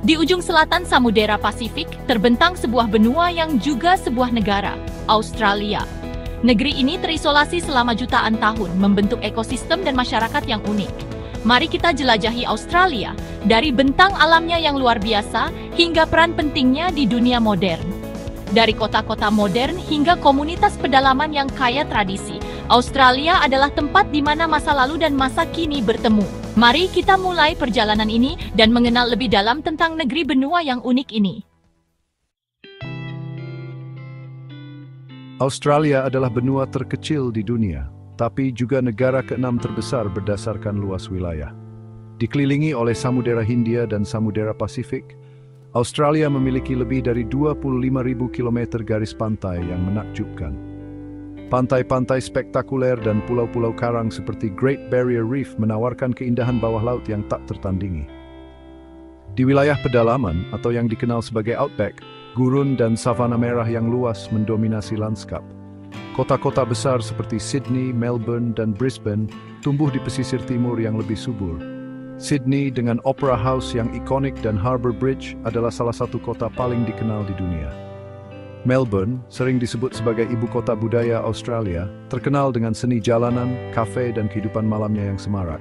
Di ujung selatan Samudera Pasifik, terbentang sebuah benua yang juga sebuah negara, Australia. Negeri ini terisolasi selama jutaan tahun, membentuk ekosistem dan masyarakat yang unik. Mari kita jelajahi Australia, dari bentang alamnya yang luar biasa, hingga peran pentingnya di dunia modern. Dari kota-kota modern hingga komunitas pedalaman yang kaya tradisi, Australia adalah tempat di mana masa lalu dan masa kini bertemu. Mari kita mulai perjalanan ini dan mengenal lebih dalam tentang negeri benua yang unik ini. Australia adalah benua terkecil di dunia, tapi juga negara ke-6 terbesar berdasarkan luas wilayah. Dikelilingi oleh Samudera Hindia dan Samudera Pasifik, Australia memiliki lebih dari 25.000 km garis pantai yang menakjubkan. Pantai-pantai spektakuler dan pulau-pulau karang seperti Great Barrier Reef menawarkan keindahan bawah laut yang tak tertandingi. Di wilayah pedalaman, atau yang dikenal sebagai outback, gurun dan savana merah yang luas mendominasi lanskap. Kota-kota besar seperti Sydney, Melbourne, dan Brisbane tumbuh di pesisir timur yang lebih subur. Sydney dengan Opera House yang ikonik dan Harbour Bridge adalah salah satu kota paling dikenal di dunia. Melbourne, sering disebut sebagai ibu kota budaya Australia, terkenal dengan seni jalanan, kafe, dan kehidupan malamnya yang semarak.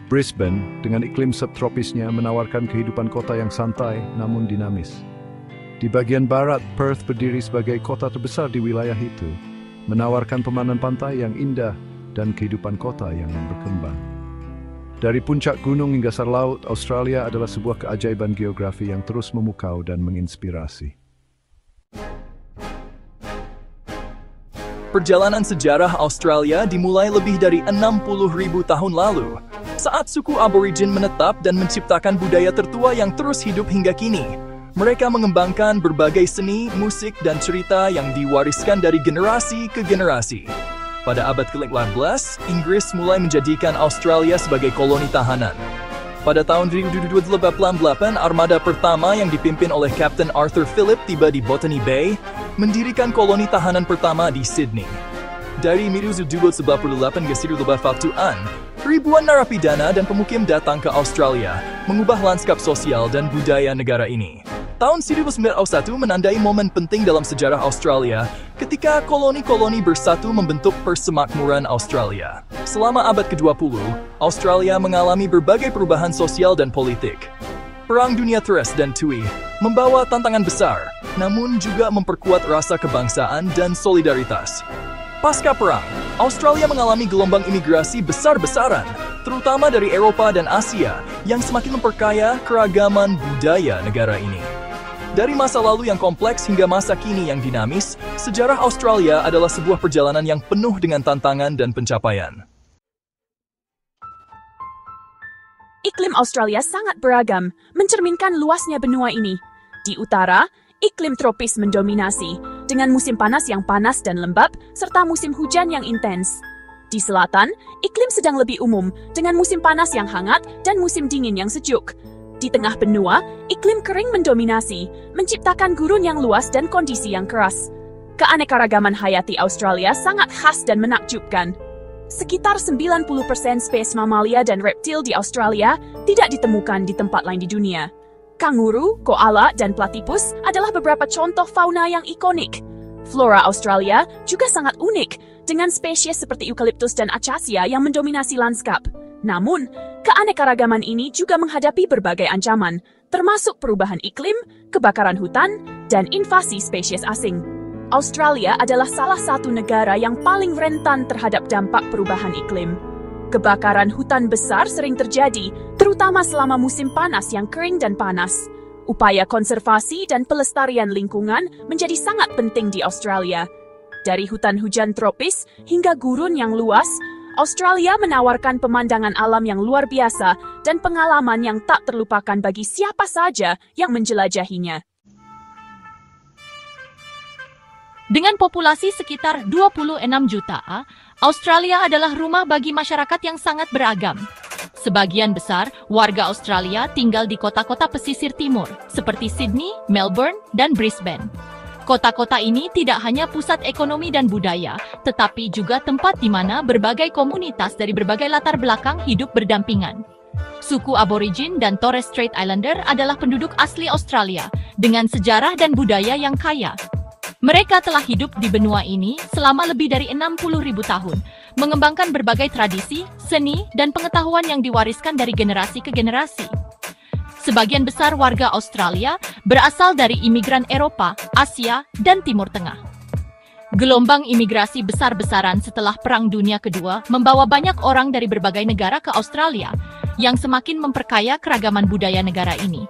Brisbane, dengan iklim subtropisnya, menawarkan kehidupan kota yang santai namun dinamis. Di bagian barat, Perth berdiri sebagai kota terbesar di wilayah itu, menawarkan pemandangan pantai yang indah dan kehidupan kota yang berkembang. Dari puncak gunung hingga dasar laut, Australia adalah sebuah keajaiban geografi yang terus memukau dan menginspirasi. Perjalanan sejarah Australia dimulai lebih dari 60.000 tahun lalu, saat suku Aborigin menetap dan menciptakan budaya tertua yang terus hidup hingga kini. Mereka mengembangkan berbagai seni, musik, dan cerita yang diwariskan dari generasi ke generasi. Pada abad ke-15, Inggris mulai menjadikan Australia sebagai koloni tahanan. Pada tahun 1888, armada pertama yang dipimpin oleh Kapten Arthur Phillip tiba di Botany Bay, mendirikan koloni tahanan pertama di Sydney. Dari 1898 ke 1941, ribuan narapidana dan pemukim datang ke Australia, mengubah lanskap sosial dan budaya negara ini. Tahun 1901 menandai momen penting dalam sejarah Australia ketika koloni-koloni bersatu membentuk Persemakmuran Australia. Selama abad ke-20, Australia mengalami berbagai perubahan sosial dan politik. Perang Dunia Terus dan TUI membawa tantangan besar, namun juga memperkuat rasa kebangsaan dan solidaritas. Pasca perang, Australia mengalami gelombang imigrasi besar-besaran, terutama dari Eropa dan Asia, yang semakin memperkaya keragaman budaya negara ini. Dari masa lalu yang kompleks hingga masa kini yang dinamis, sejarah Australia adalah sebuah perjalanan yang penuh dengan tantangan dan pencapaian. Iklim Australia sangat beragam, mencerminkan luasnya benua ini. Di utara, iklim tropis mendominasi, dengan musim panas yang panas dan lembab, serta musim hujan yang intens. Di selatan, iklim sedang lebih umum, dengan musim panas yang hangat dan musim dingin yang sejuk. Di tengah benua, iklim kering mendominasi, menciptakan gurun yang luas dan kondisi yang keras. Keanekaragaman hayati Australia sangat khas dan menakjubkan. Sekitar 90% spesies mamalia dan reptil di Australia tidak ditemukan di tempat lain di dunia. Kanguru, koala, dan platypus adalah beberapa contoh fauna yang ikonik. Flora Australia juga sangat unik, dengan spesies seperti eukaliptus dan acacia yang mendominasi lanskap. Namun, keanekaragaman ini juga menghadapi berbagai ancaman, termasuk perubahan iklim, kebakaran hutan, dan invasi spesies asing. Australia adalah salah satu negara yang paling rentan terhadap dampak perubahan iklim. Kebakaran hutan besar sering terjadi, terutama selama musim panas yang kering dan panas. Upaya konservasi dan pelestarian lingkungan menjadi sangat penting di Australia. Dari hutan hujan tropis hingga gurun yang luas, Australia menawarkan pemandangan alam yang luar biasa dan pengalaman yang tak terlupakan bagi siapa saja yang menjelajahinya. Dengan populasi sekitar 26 juta, Australia adalah rumah bagi masyarakat yang sangat beragam. Sebagian besar warga Australia tinggal di kota-kota pesisir timur, seperti Sydney, Melbourne, dan Brisbane. Kota-kota ini tidak hanya pusat ekonomi dan budaya, tetapi juga tempat di mana berbagai komunitas dari berbagai latar belakang hidup berdampingan. Suku Aborigin dan Torres Strait Islander adalah penduduk asli Australia dengan sejarah dan budaya yang kaya. Mereka telah hidup di benua ini selama lebih dari 60.000 tahun, mengembangkan berbagai tradisi, seni, dan pengetahuan yang diwariskan dari generasi ke generasi. Sebagian besar warga Australia berasal dari imigran Eropa, Asia, dan Timur Tengah. Gelombang imigrasi besar-besaran setelah Perang Dunia Kedua membawa banyak orang dari berbagai negara ke Australia, yang semakin memperkaya keragaman budaya negara ini.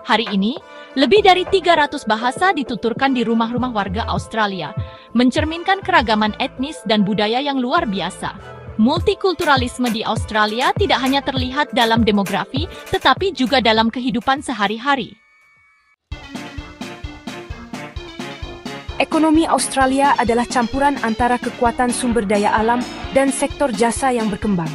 Hari ini, lebih dari 300 bahasa dituturkan di rumah-rumah warga Australia, mencerminkan keragaman etnis dan budaya yang luar biasa. Multikulturalisme di Australia tidak hanya terlihat dalam demografi, tetapi juga dalam kehidupan sehari-hari. Ekonomi Australia adalah campuran antara kekuatan sumber daya alam dan sektor jasa yang berkembang.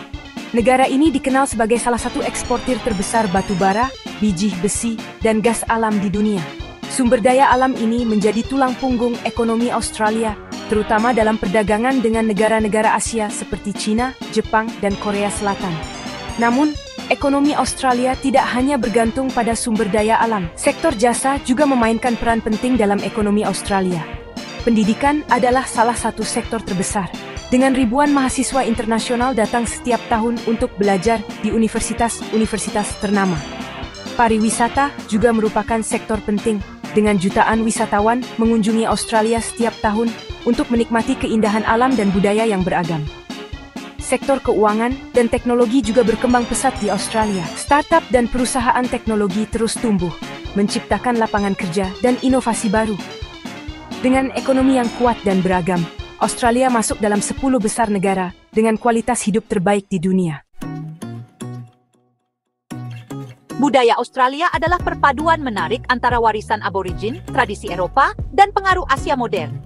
Negara ini dikenal sebagai salah satu eksportir terbesar batu bara, biji besi, dan gas alam di dunia. Sumber daya alam ini menjadi tulang punggung ekonomi Australia, terutama dalam perdagangan dengan negara-negara Asia seperti China, Jepang, dan Korea Selatan. Namun, ekonomi Australia tidak hanya bergantung pada sumber daya alam. Sektor jasa juga memainkan peran penting dalam ekonomi Australia. Pendidikan adalah salah satu sektor terbesar, dengan ribuan mahasiswa internasional datang setiap tahun untuk belajar di universitas-universitas ternama. Pariwisata juga merupakan sektor penting, dengan jutaan wisatawan mengunjungi Australia setiap tahun untuk menikmati keindahan alam dan budaya yang beragam. Sektor keuangan dan teknologi juga berkembang pesat di Australia. Startup dan perusahaan teknologi terus tumbuh, menciptakan lapangan kerja dan inovasi baru. Dengan ekonomi yang kuat dan beragam, Australia masuk dalam 10 besar negara dengan kualitas hidup terbaik di dunia. Budaya Australia adalah perpaduan menarik antara warisan aborigin, tradisi Eropa, dan pengaruh Asia modern.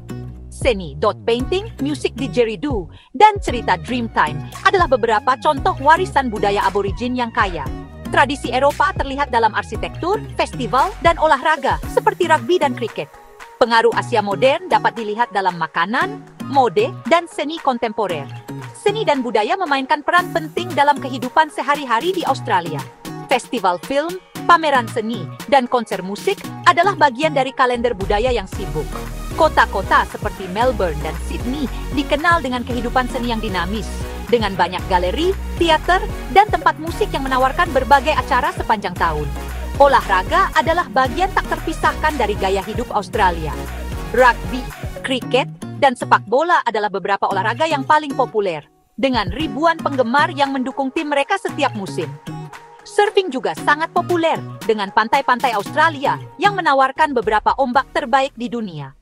Seni, dot painting, musik didgeridoo, dan cerita Dreamtime adalah beberapa contoh warisan budaya aborigin yang kaya. Tradisi Eropa terlihat dalam arsitektur, festival, dan olahraga seperti rugby dan kriket. Pengaruh Asia modern dapat dilihat dalam makanan, mode, dan seni kontemporer. Seni dan budaya memainkan peran penting dalam kehidupan sehari-hari di Australia. Festival film, pameran seni, dan konser musik adalah bagian dari kalender budaya yang sibuk. Kota-kota seperti Melbourne dan Sydney dikenal dengan kehidupan seni yang dinamis, dengan banyak galeri, teater, dan tempat musik yang menawarkan berbagai acara sepanjang tahun. Olahraga adalah bagian tak terpisahkan dari gaya hidup Australia. Rugby, kriket, dan sepak bola adalah beberapa olahraga yang paling populer, dengan ribuan penggemar yang mendukung tim mereka setiap musim. Surfing juga sangat populer, dengan pantai-pantai Australia yang menawarkan beberapa ombak terbaik di dunia.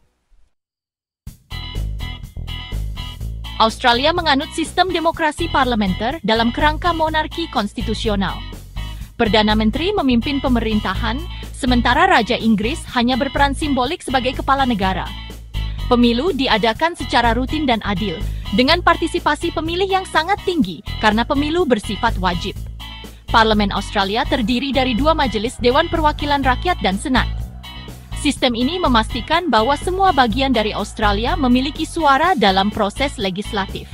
Australia menganut sistem demokrasi parlementer dalam kerangka monarki konstitusional. Perdana Menteri memimpin pemerintahan, sementara Raja Inggris hanya berperan simbolik sebagai kepala negara. Pemilu diadakan secara rutin dan adil, dengan partisipasi pemilih yang sangat tinggi karena pemilu bersifat wajib. Parlemen Australia terdiri dari 2 majelis Dewan Perwakilan Rakyat dan Senat. Sistem ini memastikan bahwa semua bagian dari Australia memiliki suara dalam proses legislatif.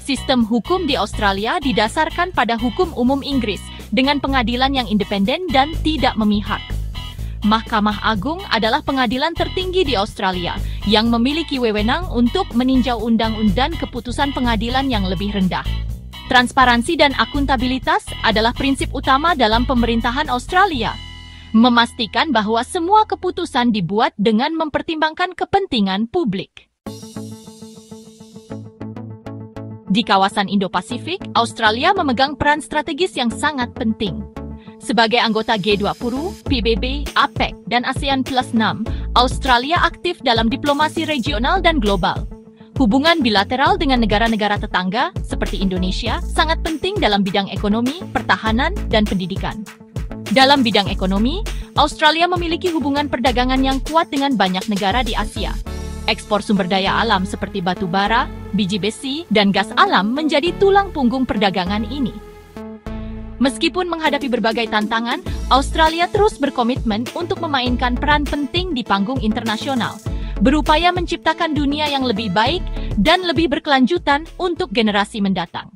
Sistem hukum di Australia didasarkan pada hukum umum Inggris dengan pengadilan yang independen dan tidak memihak. Mahkamah Agung adalah pengadilan tertinggi di Australia yang memiliki wewenang untuk meninjau undang-undang keputusan pengadilan yang lebih rendah. Transparansi dan akuntabilitas adalah prinsip utama dalam pemerintahan Australia, memastikan bahwa semua keputusan dibuat dengan mempertimbangkan kepentingan publik. Di kawasan Indo-Pasifik, Australia memegang peran strategis yang sangat penting. Sebagai anggota G20, PBB, APEC, dan ASEAN Plus 6, Australia aktif dalam diplomasi regional dan global. Hubungan bilateral dengan negara-negara tetangga, seperti Indonesia, sangat penting dalam bidang ekonomi, pertahanan, dan pendidikan. Dalam bidang ekonomi, Australia memiliki hubungan perdagangan yang kuat dengan banyak negara di Asia. Ekspor sumber daya alam seperti batu bara, biji besi, dan gas alam menjadi tulang punggung perdagangan ini. Meskipun menghadapi berbagai tantangan, Australia terus berkomitmen untuk memainkan peran penting di panggung internasional, berupaya menciptakan dunia yang lebih baik dan lebih berkelanjutan untuk generasi mendatang.